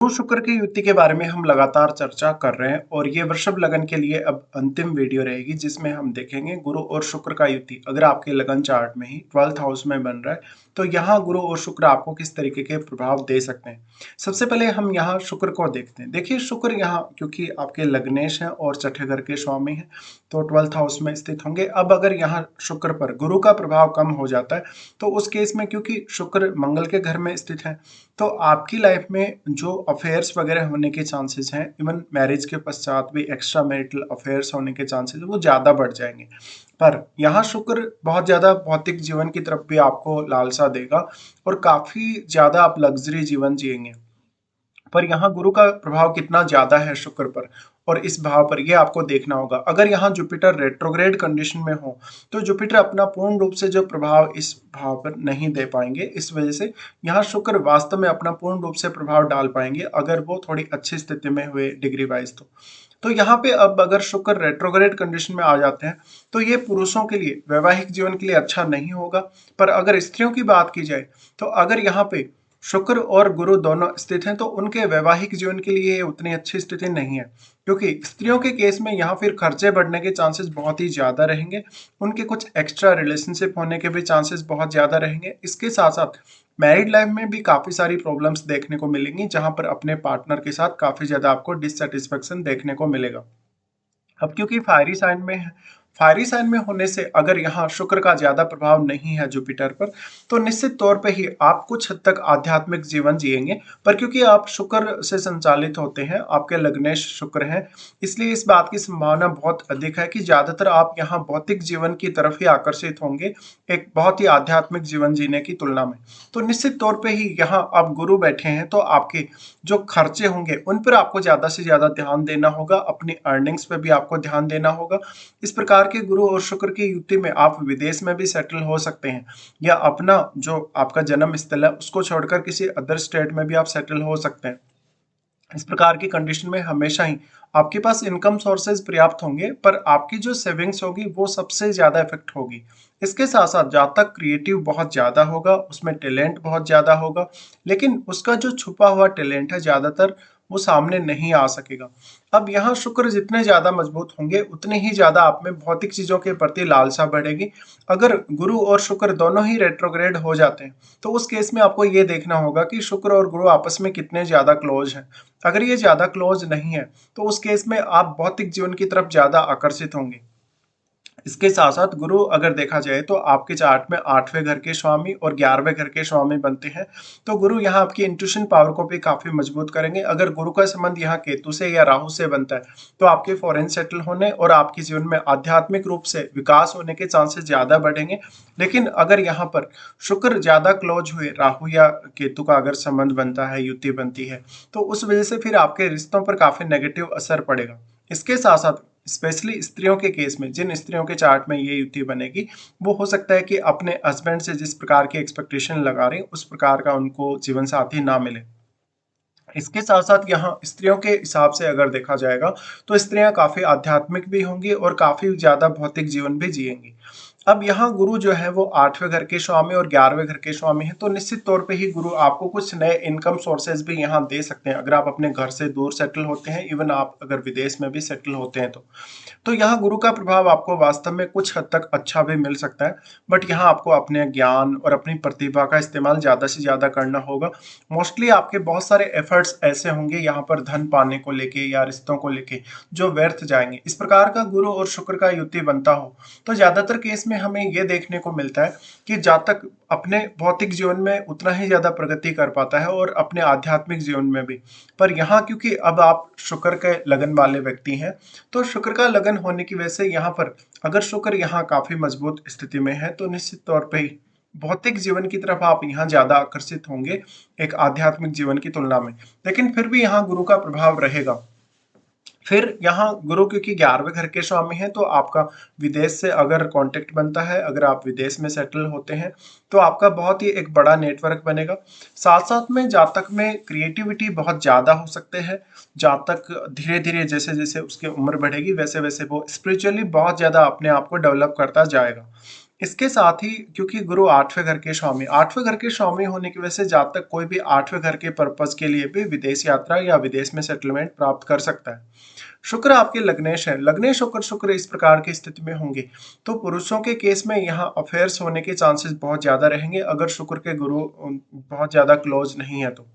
गुरु शुक्र की युति के बारे में हम लगातार चर्चा कर रहे हैं और ये वृषभ लगन के लिए अब अंतिम वीडियो रहेगी जिसमें हम देखेंगे गुरु और शुक्र का युति अगर आपके लगन चार्ट में ही 12th हाउस में बन रहा है तो यहाँ गुरु और शुक्र आपको किस तरीके के प्रभाव दे सकते हैं। सबसे पहले हम यहाँ शुक्र को देखते हैं। देखिए शुक्र यहाँ क्योंकि आपके लग्नेश हैं और छठे घर के स्वामी हैं तो 12th हाउस में स्थित होंगे। अब अगर यहाँ शुक्र पर गुरु का प्रभाव कम हो जाता है तो उस केस में क्योंकि शुक्र मंगल के घर में स्थित है तो आपकी लाइफ में जो अफेयर्स वगैरह होने के चांसेस हैं, इवन मैरिज के पश्चात भी एक्स्ट्रा मैरिटल अफेयर्स होने के चांसेस वो ज़्यादा बढ़ जाएंगे। पर यहाँ शुक्र बहुत ज़्यादा भौतिक जीवन की तरफ भी आपको लालसा देगा और काफ़ी ज़्यादा आप लग्जरी जीवन जिएंगे। पर यहाँ गुरु का प्रभाव कितना ज्यादा है शुक्र पर और इस भाव पर यह आपको देखना होगा। अगर यहाँ जुपिटर रेट्रोग्रेड कंडीशन में हो तो जुपिटर अपना पूर्ण रूप से जो प्रभाव इस भाव पर नहीं दे पाएंगे। इस वजह से यहाँ शुक्र वास्तव में अपना पूर्ण रूप से प्रभाव डाल पाएंगे अगर वो थोड़ी अच्छी स्थिति में हुए डिग्री वाइज। तो यहाँ पे अब अगर शुक्र रेट्रोग्रेड कंडीशन में आ जाते हैं तो ये पुरुषों के लिए वैवाहिक जीवन के लिए अच्छा नहीं होगा। पर अगर स्त्रियों की बात की जाए तो अगर यहाँ पे शुक्र और गुरु दोनों स्थित हैं तो उनके वैवाहिक जीवन के लिए उतनी अच्छी स्थिति नहीं है, क्योंकि स्त्रियों के केस में यहाँ फिर खर्चे बढ़ने के चांसेस बहुत ही ज्यादा रहेंगे। उनके कुछ एक्स्ट्रा रिलेशनशिप होने के भी चांसेस बहुत ज्यादा रहेंगे। इसके साथ साथ मैरिड लाइफ में भी काफी सारी प्रॉब्लम्स देखने को मिलेंगी जहां पर अपने पार्टनर के साथ काफी ज्यादा आपको डिससेटिस्फेक्शन देखने को मिलेगा। अब क्योंकि फायरी साइन में होने से अगर यहाँ शुक्र का ज्यादा प्रभाव नहीं है जुपिटर पर तो निश्चित तौर पे ही आप कुछ हद तक आध्यात्मिक जीवन जिएंगे। पर क्योंकि आप शुक्र से संचालित होते हैं, आपके लग्नेश शुक्र हैं, इसलिए इस बात की संभावना बहुत अधिक है कि ज्यादातर आप यहाँ भौतिक जीवन की तरफ ही आकर्षित होंगे एक बहुत ही आध्यात्मिक जीवन जीने की तुलना में। तो निश्चित तौर पर ही यहाँ आप गुरु बैठे हैं तो आपके जो खर्चे होंगे उन पर आपको ज्यादा से ज्यादा ध्यान देना होगा, अपनी अर्निंग्स पे भी आपको ध्यान देना होगा। इस प्रकार के गुरु और शुक्र की युति में आप विदेश में भी सेटल हो सकते हैं या अपना जो आपका जन्म स्थल है उसको छोड़कर किसी अदर स्टेट में भी आप सेटल हो सकते हैं। इस प्रकार की कंडीशन में हमेशा ही आपके पास इनकम सोर्सेज पर्याप्त होंगे पर आपकी जो सेविंग्स होगी वो सबसे ज्यादा इफेक्ट होगी। इसके साथ साथ जातक क्रिएटिव बहुत ज्यादा होगा, उसमें टैलेंट बहुत ज्यादा होगा, लेकिन उसका जो छुपा हुआ टैलेंट है ज्यादातर वो सामने नहीं आ सकेगा। अब यहाँ शुक्र जितने ज्यादा मजबूत होंगे उतने ही ज्यादा आप में भौतिक चीजों के प्रति लालसा बढ़ेगी। अगर गुरु और शुक्र दोनों ही रेट्रोग्रेड हो जाते हैं तो उस केस में आपको ये देखना होगा कि शुक्र और गुरु आपस में कितने ज्यादा क्लोज हैं। अगर ये ज्यादा क्लोज नहीं है तो उस केस में आप भौतिक जीवन की तरफ ज्यादा आकर्षित होंगे। इसके साथ साथ गुरु अगर देखा जाए तो आपके चार्ट में 8वें घर के स्वामी और 11वें घर के स्वामी बनते हैं। तो गुरु यहाँ आपकी इंट्यूशन पावर को भी काफी मजबूत करेंगे। अगर गुरु का संबंध यहाँ केतु से या राहु से बनता है तो आपके फॉरेन सेटल होने और आपके जीवन में आध्यात्मिक रूप से विकास होने के चांसेस ज्यादा बढ़ेंगे। लेकिन अगर यहाँ पर शुक्र ज्यादा क्लोज हुए राहु या केतु का अगर संबंध बनता है, युति बनती है, तो उस वजह से फिर आपके रिश्तों पर काफी नेगेटिव असर पड़ेगा। इसके साथ साथ स्पेशली स्त्रियों के केस में जिन स्त्रियों के चार्ट में ये युति बनेगी वो हो सकता है कि अपने हस्बैंड से जिस प्रकार की एक्सपेक्टेशन लगा रही उस प्रकार का उनको जीवन साथी ना मिले। इसके साथ साथ यहाँ स्त्रियों के हिसाब से अगर देखा जाएगा तो स्त्रियां काफी आध्यात्मिक भी होंगी और काफी ज्यादा भौतिक जीवन भी जिएंगी। अब यहाँ गुरु जो है वो 8वें घर के स्वामी और 11वें घर के स्वामी है तो निश्चित तौर पे ही गुरु आपको कुछ नए इनकम सोर्सेज भी यहाँ दे सकते हैं अगर आप अपने घर से दूर सेटल होते हैं, इवन आप अगर विदेश में भी सेटल होते हैं तो यहाँ गुरु का प्रभाव आपको वास्तव में कुछ हद तक अच्छा भी मिल सकता है। बट यहाँ आपको अपने ज्ञान और अपनी प्रतिभा का इस्तेमाल ज्यादा से ज्यादा करना होगा। मोस्टली आपके बहुत सारे एफर्ट्स ऐसे होंगे यहाँ पर धन पाने को लेके या रिश्तों को लेके जो व्यर्थ जाएंगे। इस प्रकार का गुरु और शुक्र का युति बनता हो तो ज्यादातर केस में हमें यह देखने को मिलता है कि जातक अपने भौतिक जीवन में उतना ही ज्यादा प्रगति कर पाता है और अपने आध्यात्मिक जीवन में भी। पर यहाँ क्योंकि अब आप शुक्र के लगन वाले व्यक्ति हैं तो शुक्र का लगन होने की वजह से यहाँ पर अगर शुक्र यहाँ काफी मजबूत स्थिति में है तो निश्चित तौर पे ही भौतिक जीवन की तरफ आप यहाँ ज्यादा आकर्षित होंगे एक आध्यात्मिक जीवन की तुलना में। लेकिन फिर भी यहाँ गुरु का प्रभाव रहेगा। फिर यहाँ गुरु क्योंकि 11वें घर के स्वामी हैं तो आपका विदेश से अगर कांटेक्ट बनता है, अगर आप विदेश में सेटल होते हैं तो आपका बहुत ही एक बड़ा नेटवर्क बनेगा। साथ साथ में जातक में क्रिएटिविटी बहुत ज्यादा हो सकते हैं। जातक धीरे धीरे जैसे जैसे उसकी उम्र बढ़ेगी वैसे वैसे वो स्पिरिचुअली बहुत ज्यादा अपने आप को डेवलप करता जाएगा। इसके साथ ही क्योंकि गुरु आठवें घर के स्वामी, आठवें घर के स्वामी होने की वजह से जहाँ तक कोई भी आठवें घर के पर्पज के लिए भी विदेश यात्रा या विदेश में सेटलमेंट प्राप्त कर सकता है। शुक्र आपके लग्नेश है, लग्नेश होकर शुक्र इस प्रकार की स्थिति में होंगे तो पुरुषों के केस में यहाँ अफेयर्स होने के चांसेस बहुत ज्यादा रहेंगे अगर शुक्र के गुरु बहुत ज्यादा क्लोज नहीं है तो।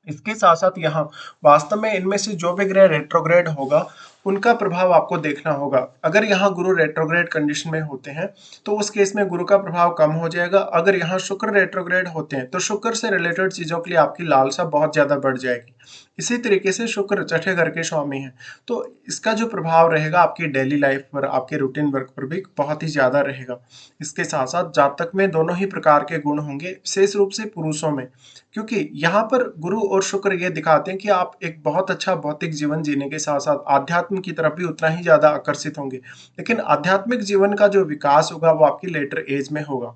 इसके साथ साथ यहाँ वास्तव में इनमें से जो भी ग्रह रेट्रोग्रेड होगा उनका प्रभाव आपको देखना होगा। अगर यहाँ गुरु रेट्रोग्रेड कंडीशन में होते हैं तो उस केस में गुरु का प्रभाव कम हो जाएगा। अगर यहाँ शुक्र रेट्रोग्रेड होते हैं तो शुक्र से रिलेटेड चीजों के लिए आपकी लालसा बहुत ज्यादा बढ़ जाएगी। इसी तरीके से शुक्र छठे घर के स्वामी है तो इसका जो प्रभाव रहेगा आपकी डेली लाइफ पर, आपके रूटीन वर्क पर भी बहुत ही ज्यादा रहेगा। इसके साथ साथ जातक में दोनों ही प्रकार के गुण होंगे, विशेष रूप से पुरुषों में, क्योंकि यहाँ पर गुरु और शुक्र ये दिखाते हैं कि आप एक बहुत अच्छा भौतिक जीवन जीने के साथ साथ आध्यात्म की तरफ भी उतना ही ज्यादा आकर्षित होंगे। लेकिन आध्यात्मिक जीवन का जो विकास होगा वो आपकी लेटर एज में होगा।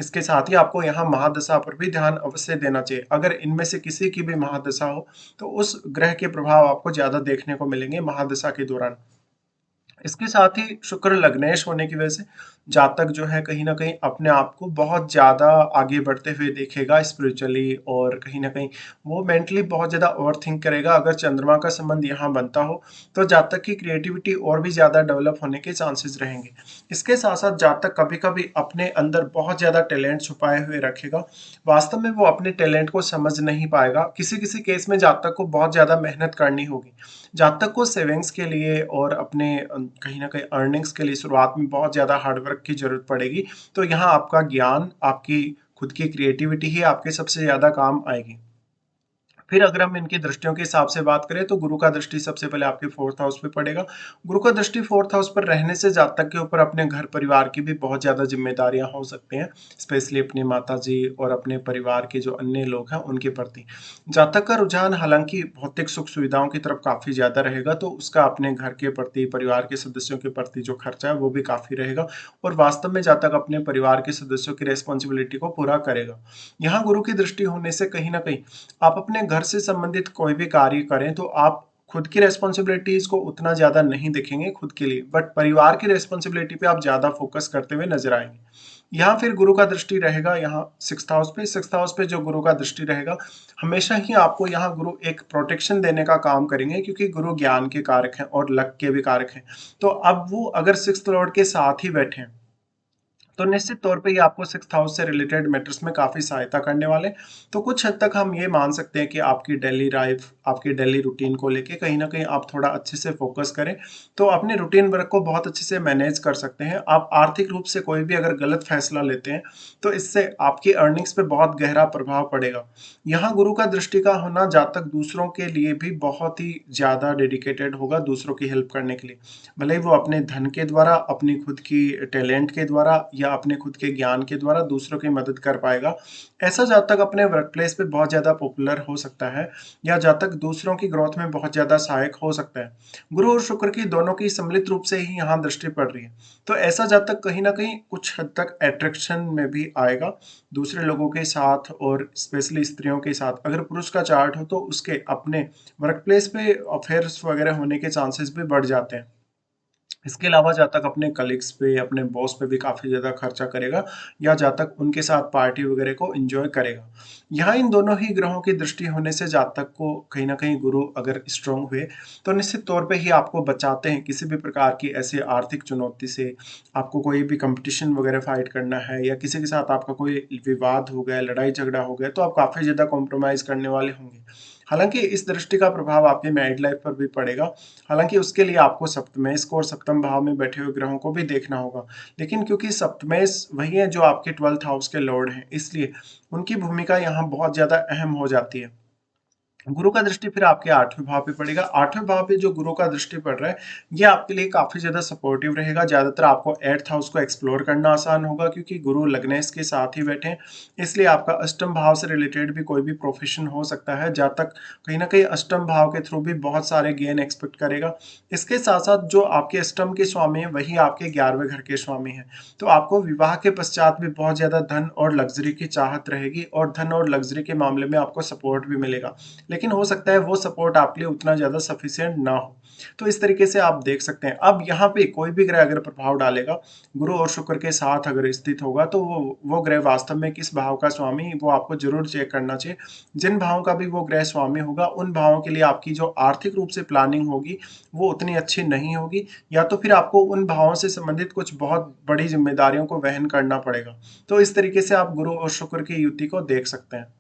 इसके साथ ही आपको यहाँ महादशा पर भी ध्यान अवश्य देना चाहिए। अगर इनमें से किसी की भी महादशा हो तो उस ग्रह के प्रभाव आपको ज्यादा देखने को मिलेंगे महादशा के दौरान। इसके साथ ही शुक्र लग्नेश होने की वजह से जातक जो है कहीं ना कहीं अपने आप को बहुत ज्यादा आगे बढ़ते हुए देखेगा स्पिरिचुअली, और कहीं ना कहीं वो मेंटली बहुत ज्यादा ओवर थिंक करेगा। अगर चंद्रमा का संबंध यहाँ बनता हो तो जातक की क्रिएटिविटी और भी ज्यादा डेवलप होने के चांसेस रहेंगे। इसके साथ साथ जातक कभी कभी अपने अंदर बहुत ज्यादा टैलेंट छुपाए हुए रखेगा, वास्तव में वो अपने टैलेंट को समझ नहीं पाएगा। किसी किसी केस में जातक को बहुत ज्यादा मेहनत करनी होगी। जातक को सेविंग्स के लिए और अपने कहीं ना कहीं अर्निंग्स के लिए शुरुआत में बहुत ज्यादा हार्डवर्क की जरूरत पड़ेगी। तो यहाँ आपका ज्ञान, आपकी खुद की क्रिएटिविटी ही आपके सबसे ज्यादा काम आएगी। फिर अगर हम इनकी दृष्टियों के हिसाब से बात करें तो गुरु का दृष्टि सबसे पहले आपके फोर्थ हाउस पे पड़ेगा। गुरु का दृष्टि फोर्थ हाउस पर रहने से जातक के ऊपर अपने घर परिवार की भी बहुत ज्यादा जिम्मेदारियां हो सकती हैं, स्पेशली अपनी माता जी और अपने परिवार के जो अन्य लोग हैं उनके प्रति। जातक का रुझान हालांकि भौतिक सुख सुविधाओं की तरफ काफी ज्यादा रहेगा, तो उसका अपने घर के प्रति, परिवार के सदस्यों के प्रति जो खर्चा है वो भी काफी रहेगा, और वास्तव में जातक अपने परिवार के सदस्यों की रेस्पॉन्सिबिलिटी को पूरा करेगा। यहाँ गुरु की दृष्टि होने से कहीं ना कहीं आप अपने घर से संबंधित कोई भी कार्य करें तो आप खुद की रेस्पॉन्सिबिलिटीज को उतना ज्यादा नहीं देखेंगे खुद के लिए, बट परिवार की रेस्पॉन्सिबिलिटी पे आप ज्यादा फोकस करते हुए नजर आएंगे। यहाँ फिर गुरु का दृष्टि रहेगा यहाँ सिक्स्थ हाउस पे। सिक्स्थ हाउस पे जो गुरु का दृष्टि रहेगा हमेशा ही आपको यहाँ गुरु एक प्रोटेक्शन देने का काम करेंगे, क्योंकि गुरु ज्ञान के कारक हैं और लक के भी कारक हैं। तो अब वो अगर सिक्स्थ लॉर्ड के साथ ही बैठे हैं तो निश्चित तौर पे ये आपको सिक्स्थ हाउस से रिलेटेड मैटर्स में काफी सहायता करने वाले। तो कुछ हद तक हम ये मान सकते हैं कि आपकी डेली लाइफ, आपकी डेली रूटीन को लेके कहीं ना कहीं आप थोड़ा अच्छे से फोकस करें तो अपने रूटीन वर्क को बहुत अच्छे से मैनेज कर सकते हैं। आप आर्थिक रूप से कोई भी अगर गलत फैसला लेते हैं तो इससे आपकी अर्निंग्स पे बहुत गहरा प्रभाव पड़ेगा। यहाँ गुरु का दृष्टि का होना जातक दूसरों के लिए भी बहुत ही ज्यादा डेडिकेटेड होगा, दूसरों की हेल्प करने के लिए, भले ही वो अपने धन के द्वारा, अपनी खुद की टैलेंट के द्वारा या अपने खुद के ज्ञान के द्वारा दूसरों की मदद कर पाएगा। ऐसा जातक अपने वर्क प्लेस पे बहुत ज्यादा पॉपुलर हो सकता है, या जातक दूसरों की ग्रोथ में बहुत ज्यादा सहायक हो सकता है। गुरु और शुक्र की दोनों की सम्मिलित रूप से ही यहाँ दृष्टि पड़ रही है, तो ऐसा जातक कहीं ना कहीं कुछ हद तक अट्रैक्शन में भी आएगा दूसरे लोगों के साथ, और स्पेशली स्त्रियों के साथ। अगर पुरुष का चार्ट हो तो उसके अपने वर्क प्लेस पे अफेयर्स वगैरह होने के चांसेस भी बढ़ जाते हैं। इसके अलावा जातक अपने कलीग्स पे, अपने बॉस पे भी काफी ज्यादा खर्चा करेगा, या जातक उनके साथ पार्टी वगैरह को एंजॉय करेगा। यहाँ इन दोनों ही ग्रहों की दृष्टि होने से जातक को कहीं ना कहीं गुरु अगर स्ट्रांग हुए तो निश्चित तौर पे ही आपको बचाते हैं किसी भी प्रकार की ऐसे आर्थिक चुनौती से। आपको कोई भी कंपटीशन वगैरह फाइट करना है या किसी के साथ आपका कोई विवाद हो गया, लड़ाई झगड़ा हो गया, तो आप काफी ज्यादा कॉम्प्रोमाइज करने वाले होंगे। हालांकि इस दृष्टि का प्रभाव आपकी मैरिड लाइफ पर भी पड़ेगा, हालांकि उसके लिए आपको सप्तमेश को और सप्तम भाव में बैठे हुए ग्रहों को भी देखना होगा। लेकिन क्योंकि सप्तमेश वही है जो आपके 12th हाउस के लॉर्ड हैं, इसलिए उनकी भूमिका यहाँ बहुत ज्यादा अहम हो जाती है। गुरु का दृष्टि फिर आपके आठवें भाव पे पड़ेगा। आठवें भाव पे जो गुरु का दृष्टि पड़ रहा है ये आपके लिए काफी ज्यादा सपोर्टिव रहेगा। ज्यादातर आपको एट्थ हाउस को एक्सप्लोर करना आसान होगा, क्योंकि गुरु लग्नेश के साथ ही बैठे हैं, इसलिए आपका अष्टम भाव से रिलेटेड भी कोई भी प्रोफेशन हो सकता है। जहाँ तक कहीं ना कहीं अष्टम भाव के थ्रू भी बहुत सारे गेन एक्सपेक्ट करेगा। इसके साथ साथ जो आपके अष्टम के स्वामी है वही आपके 11वें घर के स्वामी है, तो आपको विवाह के पश्चात भी बहुत ज्यादा धन और लग्जरी की चाहत रहेगी, और धन और लग्जरी के मामले में आपको सपोर्ट भी मिलेगा। लेकिन हो सकता है वो सपोर्ट आपके लिए उतना ज़्यादा सफिशिएंट ना हो। तो इस तरीके से आप देख सकते हैं। अब यहाँ पे कोई भी ग्रह अगर प्रभाव डालेगा, गुरु और शुक्र के साथ अगर स्थित होगा, तो वो ग्रह वास्तव में किस भाव का स्वामी, वो आपको ज़रूर चेक करना चाहिए। जिन भावों का भी वो ग्रह स्वामी होगा, उन भावों के लिए आपकी जो आर्थिक रूप से प्लानिंग होगी, वो उतनी अच्छी नहीं होगी, या तो फिर आपको उन भावों से संबंधित कुछ बहुत बड़ी ज़िम्मेदारियों को वहन करना पड़ेगा। तो इस तरीके से आप गुरु और शुक्र की युति को देख सकते हैं।